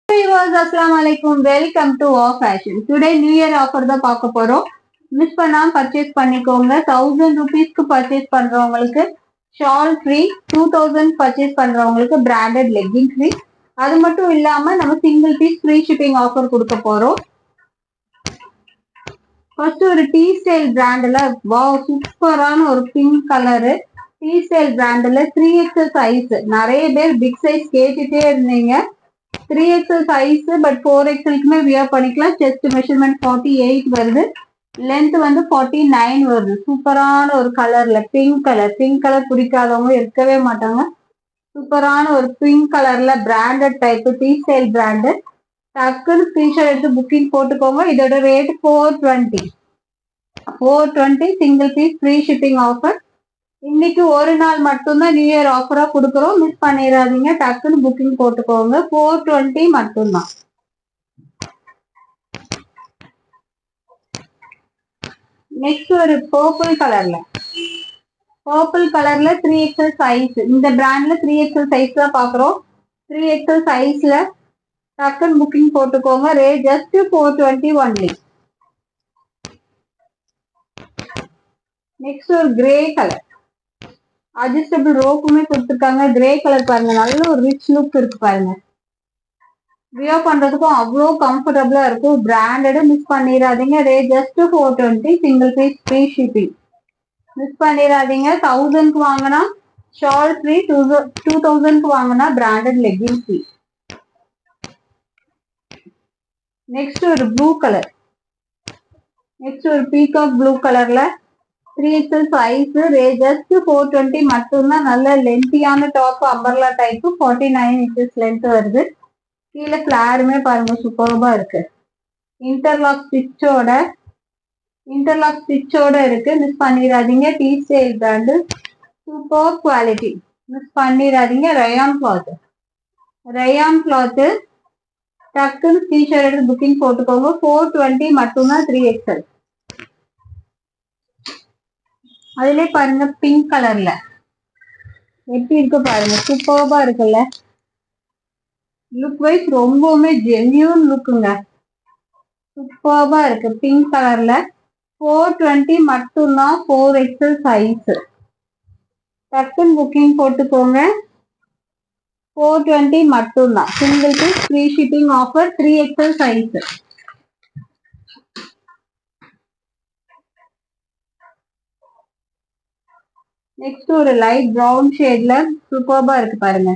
viewers, Assalamualaikum. Welcome to Our Fashion. Today New Year offer தான் பார்க்க போறோம். Miss பண்ணாம பர்ச்சேஸ் பண்ணிக்கோங்க. 1000 rupeesக்கு பர்ச்சேஸ் பண்றவங்களுக்கு ஷால் ஃப்ரீ, 2000 பர்ச்சேஸ் பண்றவங்களுக்கு பிராண்டட் லெக்கிங் ஃப்ரீ. அது மட்டும் இல்லாம நம்ம single piece free shipping offer கொடுக்க போறோம். ஃபர்ஸ்ட் ஒரு டீ ஸ்டைல் பிராண்ட்ல சூப்பரான ஒரு பிங்க் கலரு டீ ஸ்டைல் பிராண்ட்ல 3XL சைஸ். நிறைய பேர் பிக் சைஸ் கேட்டுட்டே இருந்தீங்க. 3XL சைஸ் பட் 4XLக்குமே வியர் பண்ணிக்கலாம். செஸ்ட் மெஷர்மெண்ட் 48 வருது, லென்த் வந்து 49 வருது. சூப்பரான ஒரு கலர்ல பிங்க் கலர் பிடிக்காதவங்க இருக்கவே மாட்டாங்க. சூப்பரான ஒரு பிங்க் கலர்ல branded type T style brand. டக்குன்னு ஸ்கிரீன்ஷாட் எடுத்து புக்கிங் போட்டுக்கோங்க. இதோட rate 420 single piece free shipping offer. இன்னைக்கு ஒரு நாள் மட்டும்தான் நியூ இயர் ஆஃபரா கொடுக்குறோம். மிஸ் பண்ணிடாதீங்க, டக்குன்னு புக்கிங் போட்டுக்கோங்க. 420 மட்டும்தான். நெக்ஸ்ட் ஒரு பர்பிள் கலர்ல 3XL சைஸ். இந்த பிராண்ட்ல 3XL சைஸ் தான் பாக்குறோம். 3XL சைஸ்ல டக்குன்னு புக்கிங் போட்டுக்கோங்க. Rate just 420 only. நெக்ஸ்ட் ஒரு கிரே கலர் அட்ஜஸ்டபிள் ரோப்புமே கொடுத்துருக்காங்க. கிரே கலர் பாருங்க, நல்ல ஒரு ரிச் லுக் இருக்கு பாருங்க. வியர் பண்றதுக்கும் அவ்வளோ கம்ஃபர்டபுளா இருக்கும். பிராண்டட் மிஸ் பண்ணிடாதீங்க. Rate just 420 single piece free shipping. Miss பண்ணிடாதீங்க. 1000க்கு வாங்கினா ஷால் ஃப்ரீ, 2000க்கு வாங்கினா பிராண்டட் லெக்கிங் ஃப்ரீ. நெக்ஸ்ட் ஒரு ப்ளூ கலர். நெக்ஸ்ட் ஒரு பீகாக் ப்ளூ கலர்ல 3XL சைஸ். ரேட் ஜஸ்ட் 420 மட்டும்தான். நல்ல லென்த்தியான top, umbrella type, 49 inches length வருது. கீழே ஃபிளாருமே பாருங்க சூப்பர்பா இருக்கு. இன்டர்லாக் ஸ்டிச்சோட இருக்கு. மிஸ் பண்ணிடாதீங்க. Tea style brand, super quality. Miss பண்ணிடாதீங்க. ரயான் கிளாத் டக்குன்னு ஸ்கிரீன்ஷாட் எடுத்து புக்கிங் போட்டுக்கோங்க. 420 மட்டும்தான் 3XL. அதுலயே பாருங்க பிங்க் கலர்ல எப்படி இருக்கு பாருங்க, சூப்பர்பா இருக்குல்ல. லுக் வைஸ் ரொம்பவுமே ஜென்யூன் லுக்குங்க. சூப்பர்பா இருக்கு பிங்க் கலர்ல. 420 மட்டும்தான். 4XL size. டக்குன்னு புக்கிங் போட்டுக்கோங்க. 420 மட்டும்தான். Single piece free shipping offer. 3XL size. Next ஒரு லைட் ப்ரௌன் ஷேட்ல சூப்பர்பா இருக்கு பாருங்க.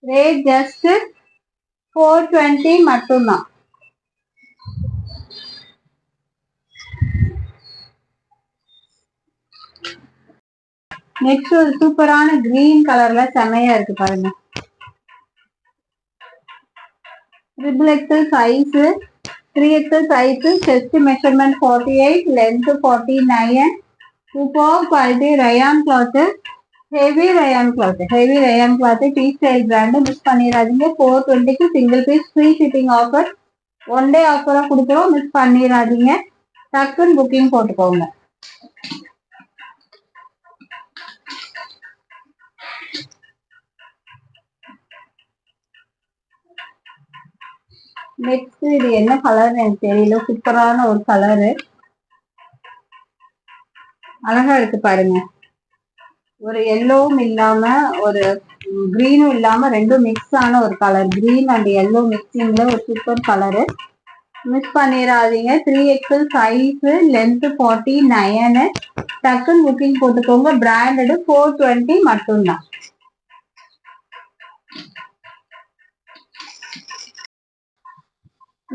ரேட் ஜஸ்ட் 420 மட்டும்தான். நெக்ஸ்ட் ஒரு சூப்பரான கிரீன் கலர்ல செமையா இருக்கு பாருங்க. XXL size, 3XL size, chest measurement 48, length 49. Super quality rayon cloth, heavy rayon cloth T style brand. Miss பண்ணிடாதீங்க. 420க்கு single piece free shipping offer. One day ஆஃபரா கொடுக்குறோம். மிஸ் பண்ணிடாதீங்க. டக்குன்னு புக்கிங் போட்டுக்கோங்க. நெக்ஸ்ட் இது என்ன கலர் எனக்கு தெரியல. சூப்பரான ஒரு கலரு, அழகா இருக்கு பாருங்க. ஒரு எல்லோவும் இல்லாம ஒரு கிரீனும் இல்லாம ரெண்டும் மிக்ஸ் ஆன ஒரு கலர். கிரீன் அண்ட் எல்லோ மிக்சிங்ல ஒரு சூப்பர் கலரு. மிஸ் பண்ணிடாதீங்க. 3XL size, length 49. டக்குன்னு புக்கிங் போட்டுக்கோங்க. பிராண்டட் 420 மட்டும்தான்.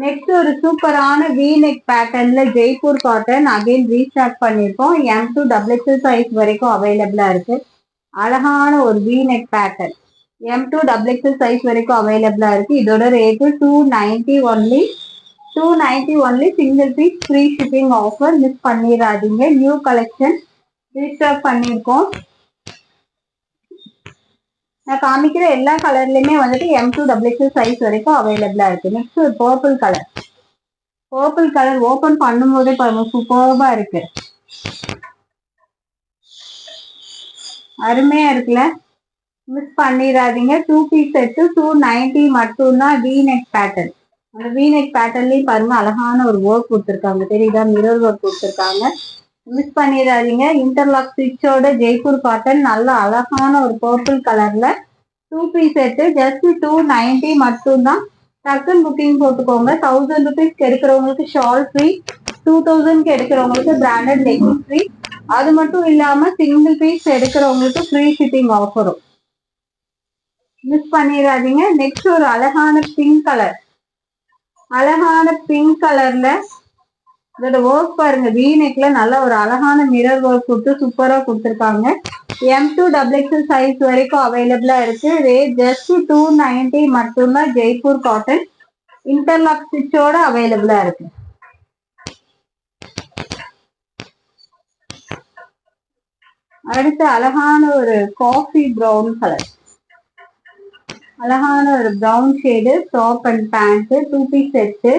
நெக்ஸ்ட் ஒரு சூப்பரான V-neck பேட்டர்ன்ல ஜெய்ப்பூர் காட்டன் அகைன் ரீஸ்டாக் பண்ணிருக்கோம். M2 XXL சைஸ் வரைக்கும் அவைலபிளா இருக்கு. அழகான ஒரு V-neck pattern M2 XXL size வரைக்கும் அவைலபிளா இருக்கு. இதோட rate 290 only. Single piece free shipping offer. Miss பண்ணிடாதீங்க. நியூ கலெக்ஷன் ரீஸ்டாக் பண்ணிருக்கோம். நான் காமிக்கிற எல்லா கலர்லயுமே வந்துட்டு M2 XXL சைஸ் வரைக்கும் அவைலபிளா இருக்கு. நெக்ஸ்ட் ஒரு பர்பிள் கலர் ஓபன் பண்ணும் போதே பாருங்க சூப்பர்பா இருக்கு. அருமையா இருக்குல்ல. மிஸ் பண்ணிடாதீங்க. 2 பீஸ் செட்டு 290 மட்டும்தான். We neck pattern. அந்த வி நெக் பேட்டர்ன்லயும் பாருங்க அழகான ஒரு ஒர்க் கொடுத்துருக்காங்க. தெரியுதா? மிரர் ஒர்க் கொடுத்துருக்காங்க. மிஸ் பண்ணிடாதீங்க. இன்டர்லாக் ஸ்டிச்சோட ஜெய்ப்பூர் காட்டன் நல்ல அழகான ஒரு பர்பிள் கலர்ல 2 பீஸ் செட்டு ஜஸ்ட் 290 மட்டும்தான். டக்குன்னு புக்கிங் போட்டுக்கோங்க. 1000 ருபீஸ்க்கு எடுக்கிறவங்களுக்கு ஷால் ஃப்ரீ, 2000க்கு எடுக்கிறவங்களுக்கு பிராண்டட் லெகின் ஃப்ரீ. அது மட்டும் இல்லாம சிங்கிள் பீஸ் எடுக்கிறவங்களுக்கு ஃப்ரீ ஷிப்பிங் ஆஃபரும். மிஸ் பண்ணிடாதீங்க. நெக்ஸ்ட் ஒரு அழகான பிங்க் கலர். அழகான பிங்க் கலர்ல இதோட ஒர்க் பாருங்க. வி நெக்ல நல்ல ஒரு அழகான மிரர் ஒர்க் கொடுத்து சூப்பரா கொடுத்துருக்காங்க. M2 XXL சைஸ் வரைக்கும் அவைலபிளா இருக்கு. ரேட் ஜஸ்ட் 290 மட்டும்தான். ஜெய்ப்பூர் காட்டன் இன்டர்லாக் ஸ்டிச்சோட அவைலபிளா இருக்கு. அடுத்து அழகான ஒரு காஃபி ப்ரௌன் கலர். அழகான ஒரு brown shade top and pant 2 piece set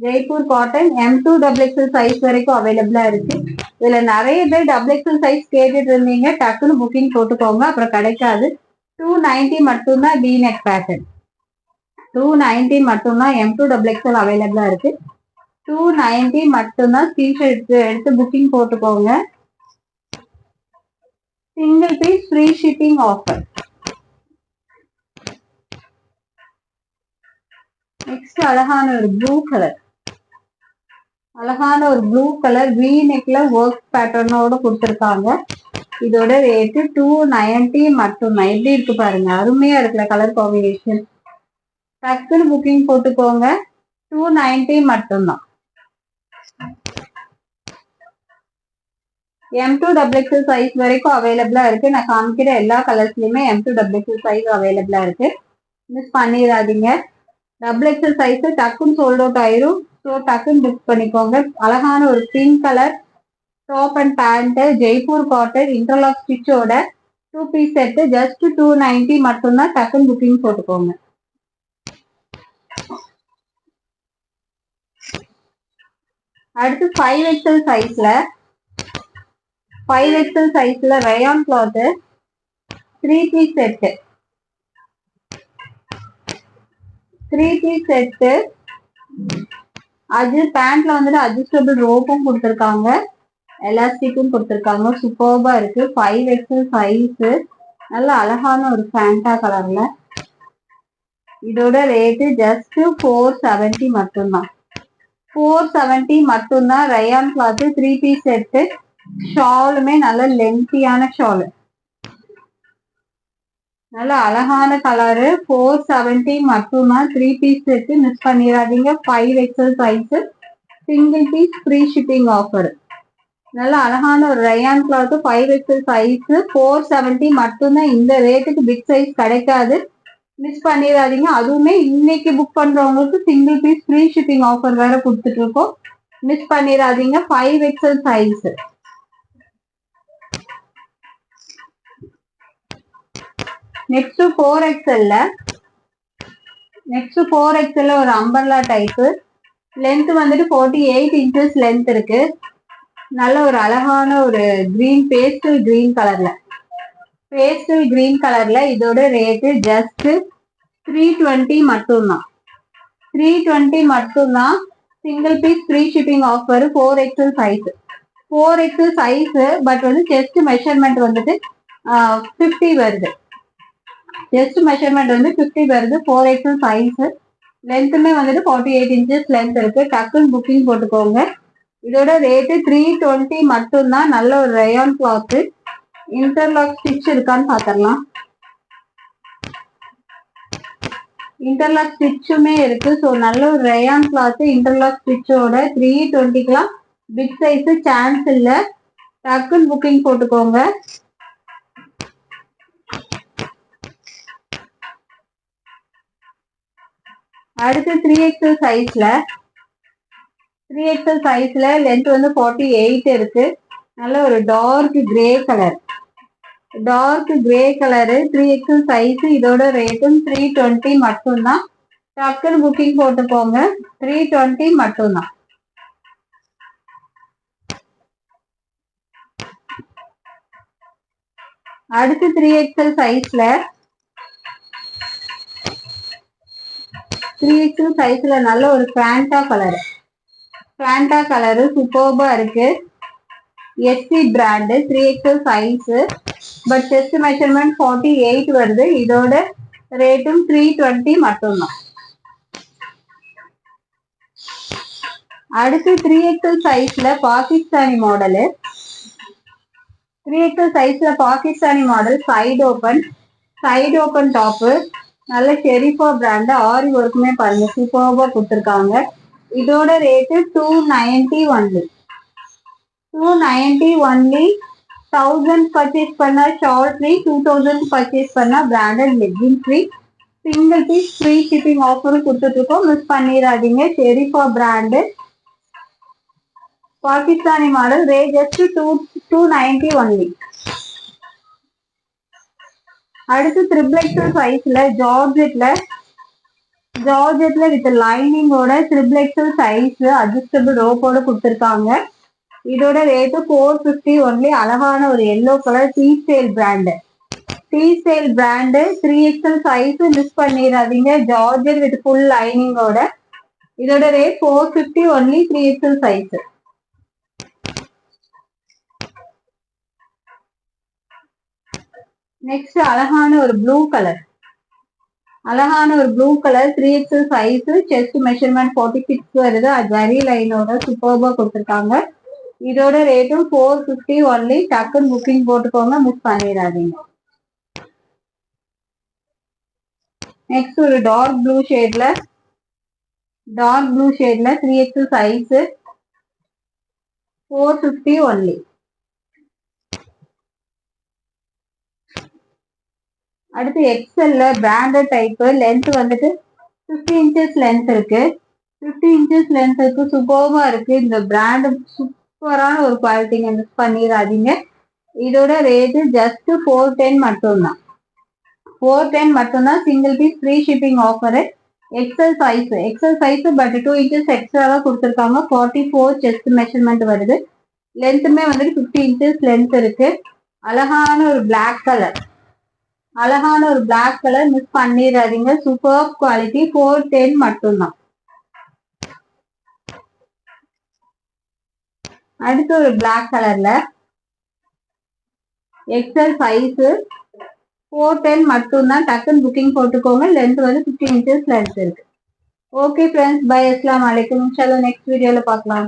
Jaipur cotton M2 XXL size வரைக்கும் அவைலபிளா இருக்கு. இதுல நிறைய பேர் XXL சைஸ் கேட்டுட்டு இருந்தீங்க. டக்குன்னு புக்கிங் போட்டுக்கோங்க, அப்புறம் கிடைக்காது. 290 மட்டும்தான். வி நெக் பேட்டர்ன் 290 மட்டும்தான். M2 XXL அவைலபிளா இருக்கு. 290 மட்டும்தான். ஸ்கிரீன்ஷாட் எடுத்து புக்கிங் போட்டுக்கோங்க. Single piece free shipping offer. Next அழகான ஒரு ப்ளூ கலர். அழகான ஒரு ப்ளூ கலர் வி நெக்ல ஒர்க் பேட்டர்னோட கொடுத்துருக்காங்க. இதோட ரேட்டு 290 மட்டும்தான். எப்படி இருக்கு பாருங்க, அருமையா இருக்குல்ல கலர் காம்பினேஷன். டக்குன்னு புக்கிங் போட்டுக்கோங்க. 290 மட்டும்தான். M2 XXL சைஸ் வரைக்கும் அவைலபிளா இருக்கு. நான் காமிக்கிற எல்லா கலர்ஸ்லயுமே M2 XXL சைஸ் அவைலபிளா இருக்கு. மிஸ் பண்ணிடாதீங்க. XXL சைஸ் டக்குன்னு சோல்ட் அவுட் ஆயிரும். ஸோ டக்குன்னு புக் பண்ணிக்கோங்க. அழகான ஒரு pink colour top and pant Jaipur cotton interlock ஸ்டிச்சோட 2 பீஸ் செட்டு ஜஸ்ட் 290 மட்டும்தான். டக்குன்னு புக்கிங் போட்டுக்கோங்க. அடுத்து 5XL சைஸ்ல rayon cloth 3 piece set 3 piece set. அது பேண்ட்ல வந்துட்டு அட்ஜஸ்டபிள் ரோப்பும் கொடுத்துருக்காங்க, எலாஸ்டிக்கும் கொடுத்துருக்காங்க. சூப்பர்பா இருக்கு. 5XL சைஸ் நல்ல அழகான ஒரு ஃபேண்டா கலர்ல. இதோட ரேட்டு ஜஸ்ட் 470 மட்டும்தான். 470 மட்டும்தான். Rayon cloth 3 piece set. ஷாலுமே நல்ல லென்த்தியான ஷாலு, நல்ல அழகான கலரு. 470 மட்டும்தான். 3 பீஸ் செட்டு. மிஸ் பண்ணிடாதீங்க. 5XL size single piece free shipping offer. நல்ல அழகான ஒரு ரயான் கிளாத் 5XL சைஸ் 470 மட்டும்தான். இந்த ரேட்டுக்கு பிக் சைஸ் கிடைக்காது. மிஸ் பண்ணிடாதீங்க. அதுவுமே இன்னைக்கு புக் பண்றவங்களுக்கு single piece free shipping offer வேற கொடுத்துட்டு இருக்கோம். மிஸ் பண்ணிடாதீங்க. 5XL size. நெக்ஸ்ட் 4XL ஒரு அம்பர்லா டைப். லென்த் வந்துட்டு 48 இன்ச்சஸ் லென்த் இருக்கு. நல்ல ஒரு அழகான ஒரு கிரீன் பேஸ்டல் கிரீன் கலர்ல இதோட ரேட்டு ஜஸ்ட் 320 மட்டும்தான். 320 மட்டும்தான். Single piece free shipping offer. 4XL size but வந்து செஸ்ட் மெஷர்மெண்ட் வந்துட்டு 50 வருது. செஸ்ட் மெஷர்மெண்ட் வந்து 50 வருது. 4XL size. லென்த்துமே வந்துட்டு 48 இன்ச்சஸ் லென்த் இருக்கு. டக்குன்னு புக்கிங் போட்டுக்கோங்க. இதோட ரேட்டு 320 மட்டும்தான். நல்ல ஒரு ரயான் கிளாத். இன்டர்லாக் ஸ்டிச் இருக்கான்னு பாத்திரலாம். இன்டர்லாக் ஸ்டிச்சுமே இருக்கு. ஸோ நல்ல ஒரு ரயான் கிளாத் இன்டர்லாக் ஸ்டிச்சோட 320க்குலாம் பிக் சைஸ் சான்ஸ் இல்ல. டக்குன்னு புக்கிங் போட்டுக்கோங்க. அடுத்து 3XL சைஸ்ல லென்த் வந்து 48 இருக்கு. நல்ல ஒரு dark grey colour 3XL size. இதோட ரேட்டும் 320 மட்டும்தான். டக்குன்னு புக்கிங் போட்டுக்கோங்க. 320 மட்டும்தான். அடுத்து 3XL சைஸ்ல 3XL சைஸ்ல நல்ல ஒரு ஃபேண்டா கலரு சூப்பர்பா இருக்கு. SC brand 3XL size. But chest measurement 48 வருது. இதோட ரேட்டும் 320 மட்டும்தான். அடுத்து 3XL சைஸ்ல பாகிஸ்தானி மாடலு. 3XL சைஸ்ல Pakistani model side open top. நல்ல ஷெரிஃபா பிராண்ட். ஆரி ஒர்க்குமே பாருங்க சூப்பர்பா கொடுத்துருக்காங்க. இதோட ரேட்டு 290 ஒன்லி. 290 ஒன்லி. 1000 பர்ச்சேஸ் பண்ணா ஷால் ஃப்ரீ. 2000 பர்ச்சேஸ் பண்ணா branded legging free. Single piece free shipping ஆஃபரும் கொடுத்துட்டு இருக்கோம். மிஸ் பண்ணிடாதீங்க. Sharifa brand Pakistani model. Rate just 290 only. அடுத்து 3XL சைஸ்ல ஜார்ஜெட்ல வித் லைனிங்கோட 3XL சைஸ் அட்ஜஸ்டபிள் ரோப்போட கொடுத்துருக்காங்க. இதோட ரேட்டு 450 ஒன்லி. அழகான ஒரு yellow colour tea style brand 3XL size miss பண்ணிடாதீங்க. ஜார்ஜெட் வித் ஃபுல் லைனிங்கோட. இதோட rate 450 only. 3XL size. Next அழகான ஒரு blue colour 3XL size. Chest measurement 46 வருது. ஜரி லைனோட சூப்பர்பா கொடுத்துருக்காங்க. இதோட ரேட்டும் 450 ஒன்லி. டக்குன்னு புக்கிங் போட்டுக்கோங்க. மிஸ் பண்ணிடாதீங்க. நெக்ஸ்ட் ஒரு டார்க் ப்ளூ ஷேட்ல 3XL சைஸ் 450 ஒன்லி. அடுத்து எக்ஸ்எல்ல பிராண்டட் டைப். லென்த் வந்துட்டு 50 இன்ச்சஸ் லென்த் இருக்கு. சூப்பர்பா இருக்கு. இந்த பிராண்ட் சூப்பரான ஒரு குவாலிட்டிங்க. மிஸ் பண்ணிடாதீங்க. இதோட ரேட்டு ஜஸ்ட் 410 மட்டும்தான். 410 மட்டும்தான். Single piece free shipping offer. XL size but 2 inches எக்ஸ்ட்ராவா கொடுத்துருக்காங்க. 44 செஸ்ட் மெஷர்மெண்ட் வருது. லென்த்துமே வந்துட்டு 50 இன்ச்சஸ் லென்த் இருக்கு. அழகான ஒரு பிளாக் கலர் மிஸ் பண்ணிடாதீங்க. Super quality. 410 மட்டும்தான். அடுத்து ஒரு பிளாக் கலர்ல எக்ஸ்எல் சைஸ் 410 மட்டும்தான். டக்குன்னு புக்கிங் போட்டுக்கோங்க. லென்த் வந்து 50 இன்ச்சஸ் லென்த் இருக்கு. Okay friends, bye. அஸ்ஸலாமு அலைக்கும். இன்ஷால்லா நெக்ஸ்ட் வீடியோல பார்க்கலாம்.